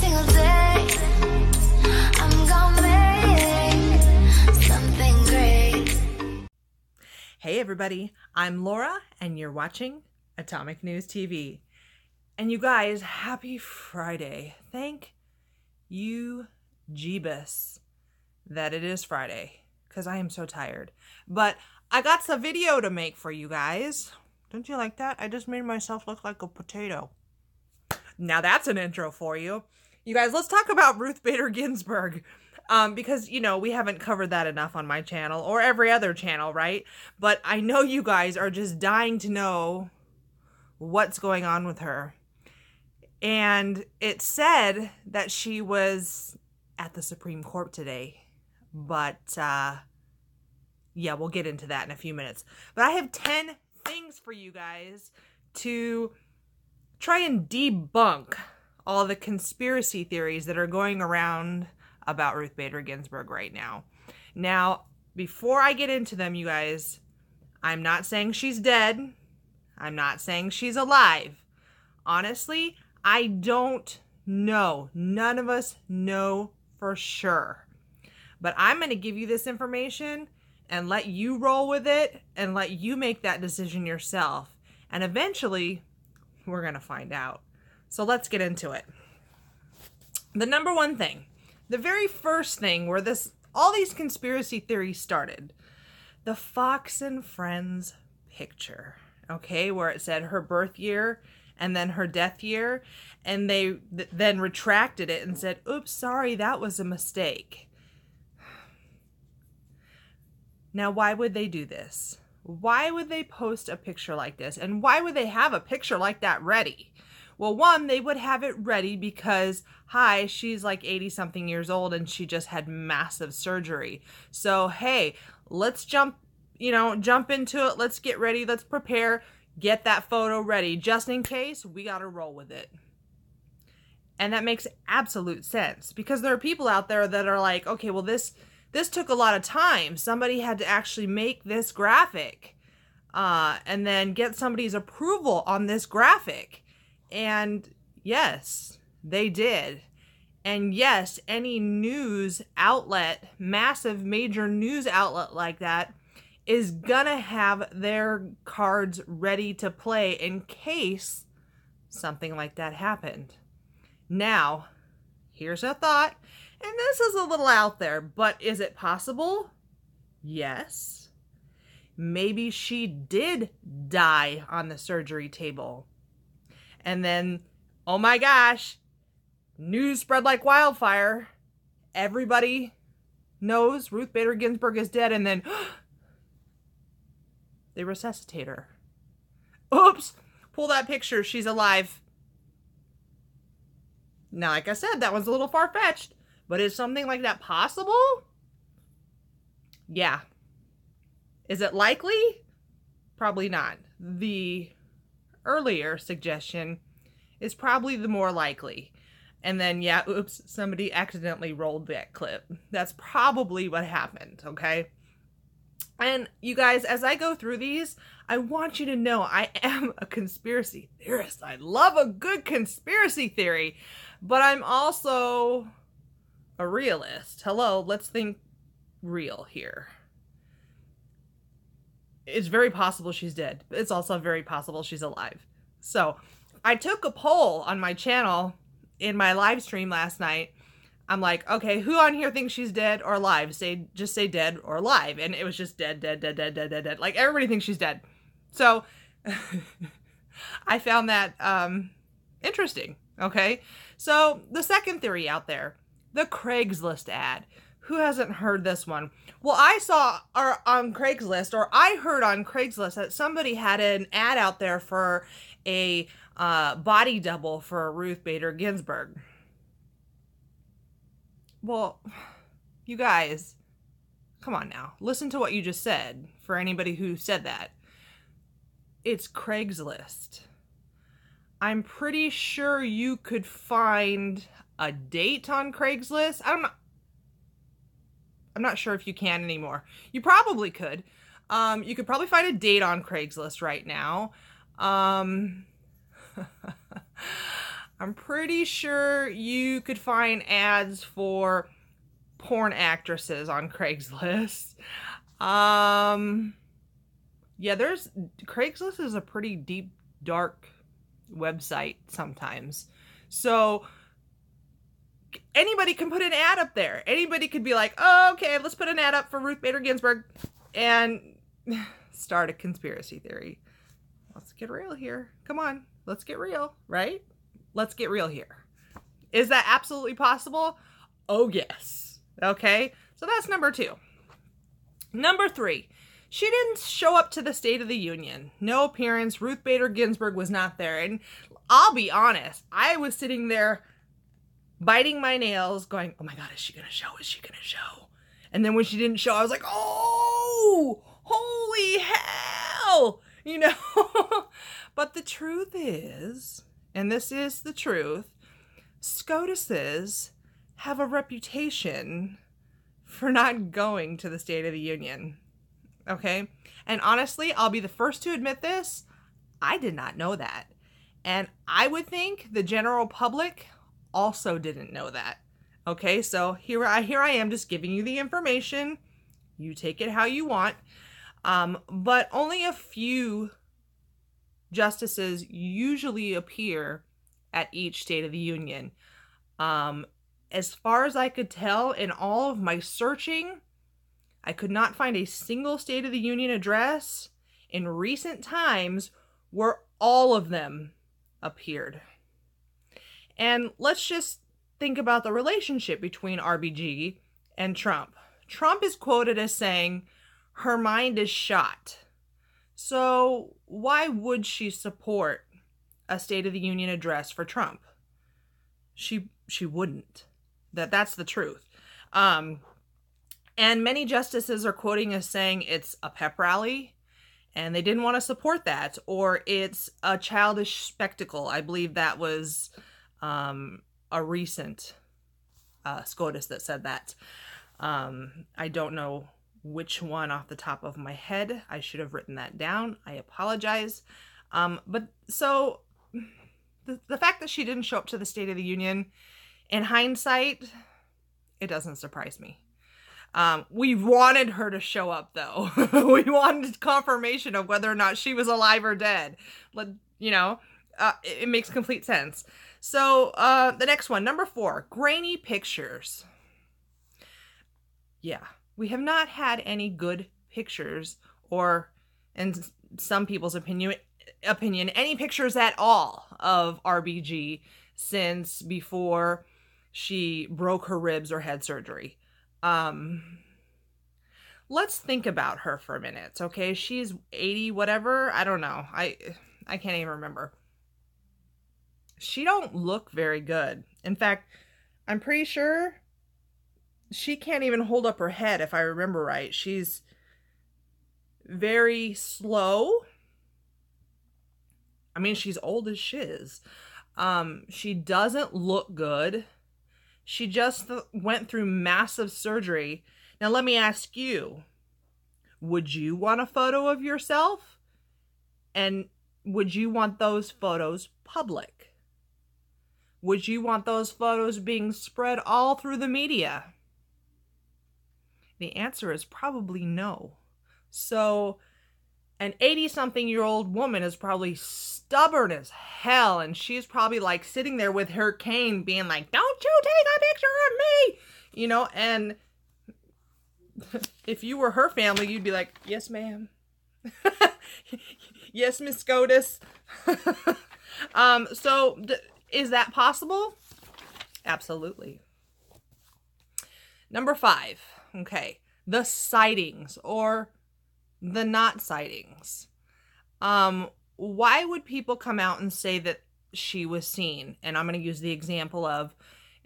single day, I'm gonna make something great. Hey everybody, I'm Laura and you're watching Atomic News TV. And you guys, happy Friday. Thank you, Jeebus, that it is Friday, because I am so tired. But I got some video to make for you guys. Don't you like that? I just made myself look like a potato. Now that's an intro for you. You guys, let's talk about Ruth Bader Ginsburg. Because, you know, we haven't covered that enough on my channel or every other channel, right? But I know you guys are just dying to know what's going on with her. And it said that she was at the Supreme Court today. But, yeah, we'll get into that in a few minutes. But I have 10 things for you guys to try and debunk all the conspiracy theories that are going around about Ruth Bader Ginsburg right now. Now, before I get into them, you guys, I'm not saying she's dead. I'm not saying she's alive. Honestly, I don't know. None of us know for sure. But I'm going to give you this information and let you roll with it and let you make that decision yourself. And eventually, we're going to find out. So let's get into it. The number one thing, the very first thing where all these conspiracy theories started, the Fox and Friends picture, okay, where it said her birth year and then her death year, and they then retracted it and said, oops, sorry, that was a mistake. Now, why would they do this? Why would they post a picture like this? And why would they have a picture like that ready? Well, one, they would have it ready because, hi, she's like 80-something years old and she just had massive surgery. So, hey, let's jump into it. Let's get ready. Let's prepare. Get that photo ready. Just in case, we got to roll with it. And that makes absolute sense because there are people out there that are like, okay, well, this took a lot of time. Somebody had to actually make this graphic and then get somebody's approval on this graphic. And yes, they did. And yes, any news outlet, massive major news outlet like that, is gonna have their cards ready to play in case something like that happened. Now, here's a thought. And this is a little out there, but is it possible? Yes. Maybe she did die on the surgery table. And then, oh my gosh, news spread like wildfire. Everybody knows Ruth Bader Ginsburg is dead, and then they resuscitate her. Oops, pull that picture, she's alive. Now, like I said, that was a little far-fetched. But is something like that possible? Yeah. Is it likely? Probably not. The earlier suggestion is probably the more likely. And then, yeah, oops, somebody accidentally rolled that clip. That's probably what happened, okay? And you guys, as I go through these, I want you to know I am a conspiracy theorist. I love a good conspiracy theory. But I'm also a realist. Hello, let's think real here. It's very possible she's dead, but it's also very possible she's alive. So I took a poll on my channel in my live stream last night. I'm like, okay, who on here thinks she's dead or alive? Just say dead or alive. And it was just dead, dead, dead, dead, dead, dead, dead. Like everybody thinks she's dead. So I found that interesting. Okay. So the second theory out there, the Craigslist ad. Who hasn't heard this one? Well, I saw on Craigslist, or I heard on Craigslist that somebody had an ad out there for a body double for Ruth Bader Ginsburg. Well, you guys, come on now. Listen to what you just said for anybody who said that. It's Craigslist. I'm pretty sure you could find a date on Craigslist. I'm not sure if you can anymore. You probably could. You could probably find a date on Craigslist right now. I'm pretty sure you could find ads for porn actresses on Craigslist. Yeah, Craigslist is a pretty deep, dark website sometimes. So anybody can put an ad up there. Anybody could be like, oh, okay, let's put an ad up for Ruth Bader Ginsburg and start a conspiracy theory. Let's get real here. Come on, let's get real, right? Let's get real here. Is that absolutely possible? Oh, yes. Okay, so that's number 2. Number 3, she didn't show up to the State of the Union. No appearance. Ruth Bader Ginsburg was not there. And I'll be honest, I was sitting there biting my nails going, oh my God, is she going to show? Is she going to show? And then when she didn't show, I was like, oh, holy hell, you know? But the truth is, and this is the truth, SCOTUSes have a reputation for not going to the State of the Union. Okay? And honestly, I'll be the first to admit this, I did not know that. And I would think the general public also didn't know that. Okay? So here I am just giving you the information. You take it how you want. But only a few justices usually appear at each State of the Union. As far as I could tell in all of my searching, I could not find a single State of the Union address in recent times where all of them appeared. And let's just think about the relationship between RBG and Trump. Trump is quoted as saying, her mind is shot. So why would she support a State of the Union address for Trump? She wouldn't. That's the truth. And many justices are quoting as saying it's a pep rally and they didn't want to support that, or it's a childish spectacle. I believe that was a recent SCOTUS that said that. I don't know which one off the top of my head. I should have written that down. I apologize. But so the fact that she didn't show up to the State of the Union, in hindsight, it doesn't surprise me. We wanted her to show up, though. We wanted confirmation of whether or not she was alive or dead. It makes complete sense. So, the next one, number 4, grainy pictures. Yeah, we have not had any good pictures, or, in some people's opinion, any pictures at all of RBG since before she broke her ribs or had surgery. Let's think about her for a minute, okay? She's 80, whatever. I don't know. I can't even remember. She don't look very good. In fact, I'm pretty sure she can't even hold up her head, if I remember right. She's very slow. I mean, she's old as shiz. She doesn't look good. She just went through massive surgery. Now, let me ask you, would you want a photo of yourself? And would you want those photos public? Would you want those photos being spread all through the media? The answer is probably no. So, an 80-something-year-old woman is probably stubborn as hell, and she's probably like sitting there with her cane being like, don't you take a picture of me, and if you were her family, you'd be like, yes, ma'am. Yes, Miss SCOTUS. Is that possible? Absolutely. Number 5, okay, the sightings or the not sightings. Why would people come out and say that she was seen? And I'm going to use the example of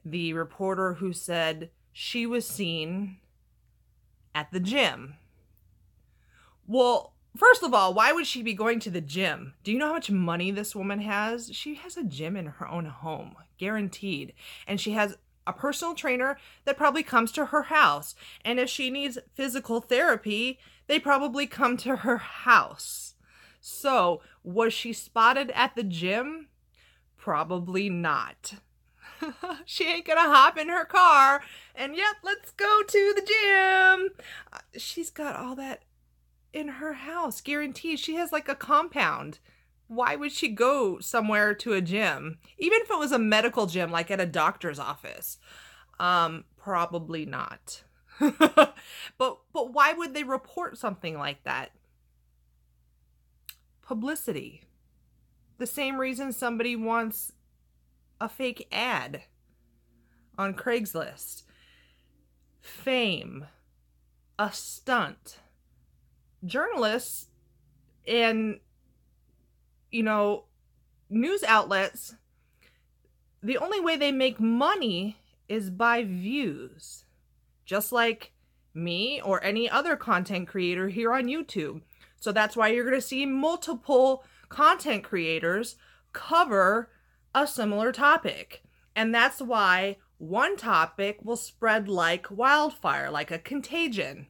the reporter who said she was seen at the gym. Well, first of all, why would she be going to the gym? Do you know how much money this woman has? She has a gym in her own home, guaranteed. And she has a personal trainer that probably comes to her house. And if she needs physical therapy, they probably come to her house. So, was she spotted at the gym? Probably not. She ain't gonna hop in her car and, yep, let's go to the gym. She's got all that in her house, guaranteed. She has like a compound. Why would she go somewhere to a gym? Even if it was a medical gym, like at a doctor's office. Probably not. But why would they report something like that? Publicity. The same reason somebody wants a fake ad on Craigslist. Fame. A stunt. Journalists and, news outlets, the only way they make money is by views. Just like me or any other content creator here on YouTube. So that's why you're going to see multiple content creators cover a similar topic. And that's why one topic will spread like wildfire, like a contagion.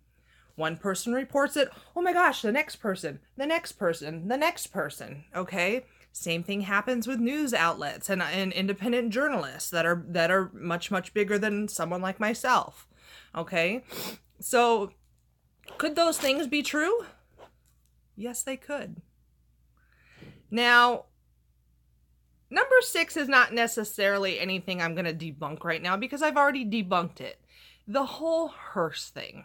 One person reports it, oh my gosh, the next person, the next person, the next person, okay? Same thing happens with news outlets and independent journalists that are much, much bigger than someone like myself, okay? So, could those things be true? Yes, they could. Now, number 6 is not necessarily anything I'm going to debunk right now because I've already debunked it. The whole hearse thing.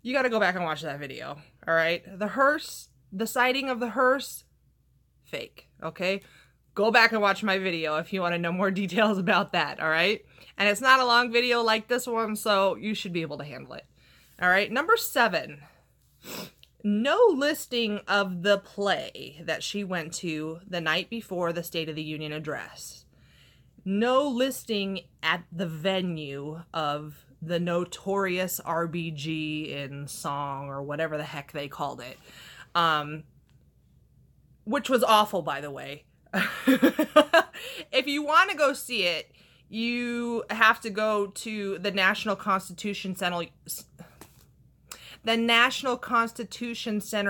You got to go back and watch that video, all right? The hearse, the sighting of the hearse, fake, okay? Go back and watch my video if you want to know more details about that, all right? And it's not a long video like this one, so you should be able to handle it. All right, number 7. No listing of the play that she went to the night before the State of the Union address. No listing at the venue of the notorious RBG in song or whatever the heck they called it. Which was awful, by the way. If you want to go see it, you have to go to the National Constitution Center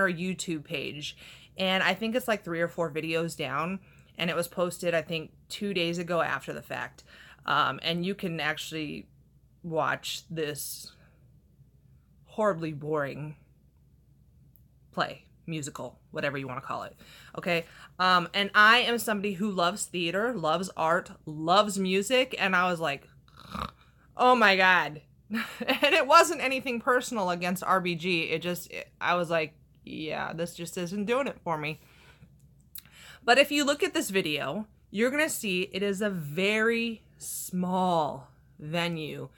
YouTube page. And I think it's like 3 or 4 videos down. And it was posted, I think, 2 days ago after the fact. And you can actually watch this horribly boring play, musical, whatever you want to call it. Okay. And I am somebody who loves theater, loves art, loves music. And I was like, oh my God. And it wasn't anything personal against RBG. I was like, yeah, this just isn't doing it for me. But if you look at this video, you're going to see it is a very small venue.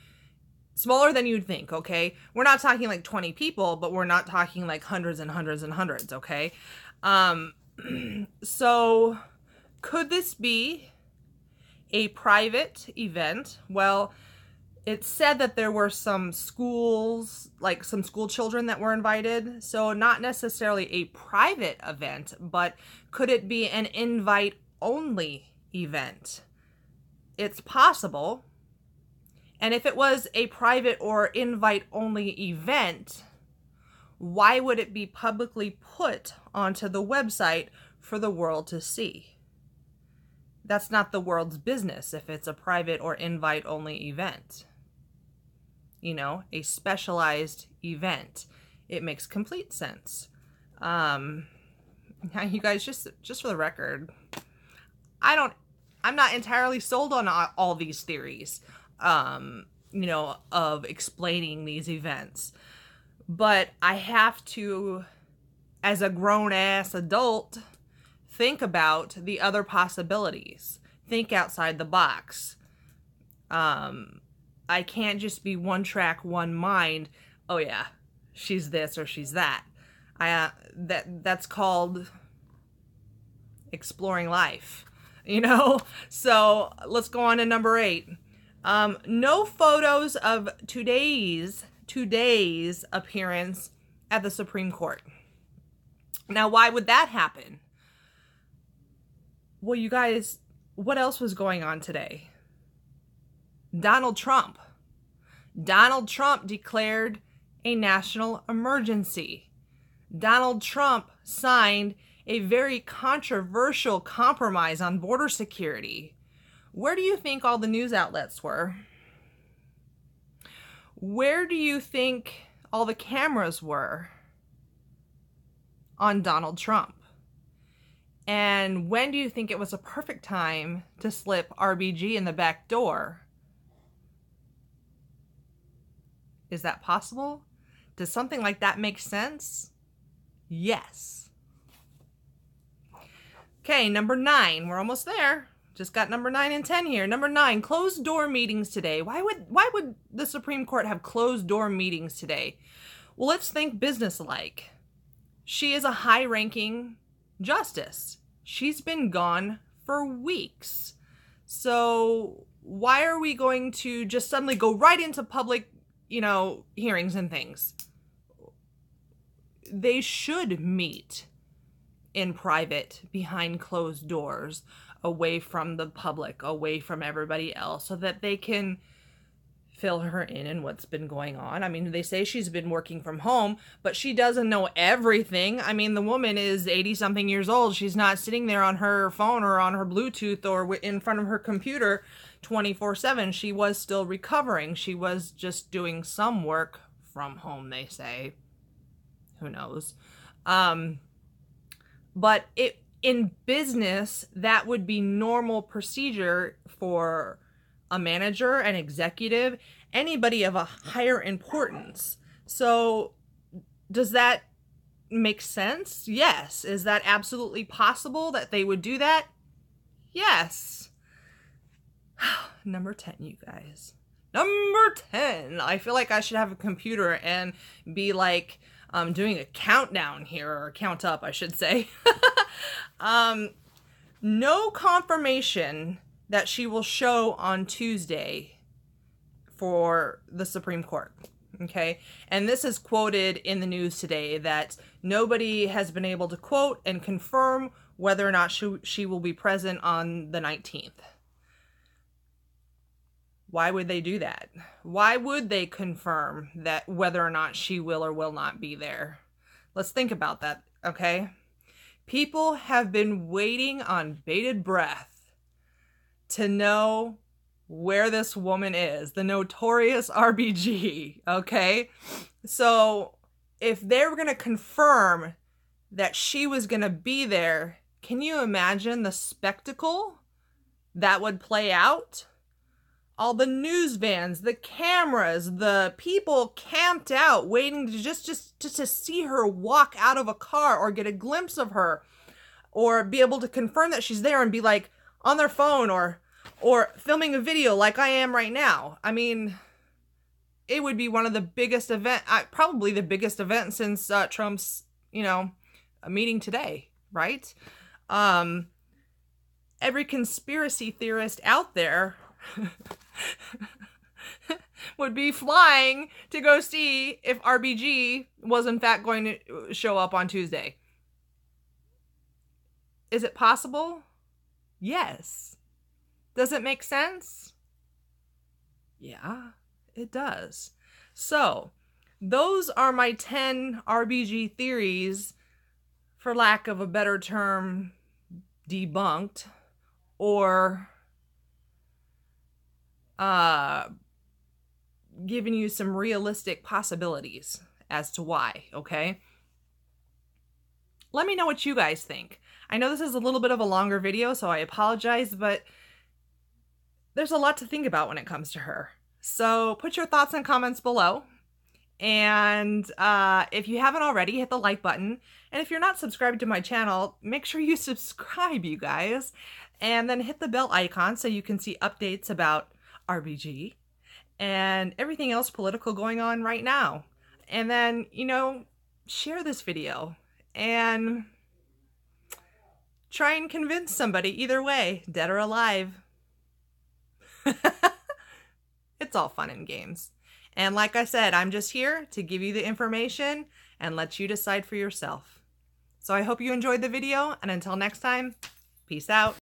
Smaller than you'd think, okay? We're not talking like 20 people, but we're not talking like hundreds and hundreds and hundreds, okay? So could this be a private event? Well, it said that there were some schools, like some school children that were invited. So not necessarily a private event, but could it be an invite-only event? It's possible. And if it was a private or invite-only event, why would it be publicly put onto the website for the world to see? That's not the world's business if it's a private or invite-only event. A specialized event. It makes complete sense. You guys, just for the record, I'm not entirely sold on all these theories. Of explaining these events. But I have to, as a grown-ass adult, think about the other possibilities. Think outside the box. I can't just be one track, one mind. Oh yeah, she's this or she's that. That's called exploring life, So let's go on to number 8. No photos of today's appearance at the Supreme Court. Now, why would that happen? Well, you guys, what else was going on today? Donald Trump. Donald Trump declared a national emergency. Donald Trump signed a very controversial compromise on border security. Where do you think all the news outlets were? Where do you think all the cameras were on Donald Trump? And when do you think it was a perfect time to slip RBG in the back door? Is that possible? Does something like that make sense? Yes. Okay, number 9. We're almost there. Just got number 9 and 10 here. Number 9, closed door meetings today. Why would the Supreme Court have closed door meetings today? Well, let's think business-like. She is a high-ranking justice. She's been gone for weeks. So why are we going to just suddenly go right into public, hearings and things? They should meet in private, behind closed doors, away from the public, away from everybody else, so that they can fill her in what's been going on. I mean, they say she's been working from home, but she doesn't know everything. I mean, the woman is 80-something years old. She's not sitting there on her phone or on her Bluetooth or in front of her computer 24/7. She was still recovering. She was just doing some work from home, they say. Who knows? But in business, that would be normal procedure for a manager, an executive, anybody of a higher importance. So does that make sense? Yes. Is that absolutely possible that they would do that? Yes. Number 10, you guys. Number 10. I feel like I should have a computer and be like doing a countdown here, or a count up, I should say. No confirmation that she will show on Tuesday for the Supreme Court. Okay. And this is quoted in the news today that nobody has been able to quote and confirm whether or not she will be present on the 19th. Why would they do that? Why would they confirm that whether or not she will or will not be there? Let's think about that, okay? People have been waiting on bated breath to know where this woman is, the notorious RBG, okay? So if they were going to confirm that she was going to be there, can you imagine the spectacle that would play out? All the news vans, the cameras, the people camped out waiting to just to see her walk out of a car or get a glimpse of her or be able to confirm that she's there and be like on their phone or filming a video like I am right now. I mean, it would be one of the biggest probably the biggest event since Trump's, a meeting today, right? Every conspiracy theorist out there would be flying to go see if RBG was in fact going to show up on Tuesday. Is it possible? Yes. Does it make sense? Yeah, it does. So, those are my 10 RBG theories, for lack of a better term, debunked, or giving you some realistic possibilities as to why, okay? Let me know what you guys think. I know this is a little bit of a longer video, so I apologize, but there's a lot to think about when it comes to her. So put your thoughts and comments below. And if you haven't already, hit the like button. And if you're not subscribed to my channel, make sure you subscribe, you guys. And then hit the bell icon so you can see updates about RBG and everything else political going on right now. And then, share this video and try and convince somebody either way, dead or alive. It's all fun and games. And like I said, I'm just here to give you the information and let you decide for yourself. So I hope you enjoyed the video, and until next time, peace out.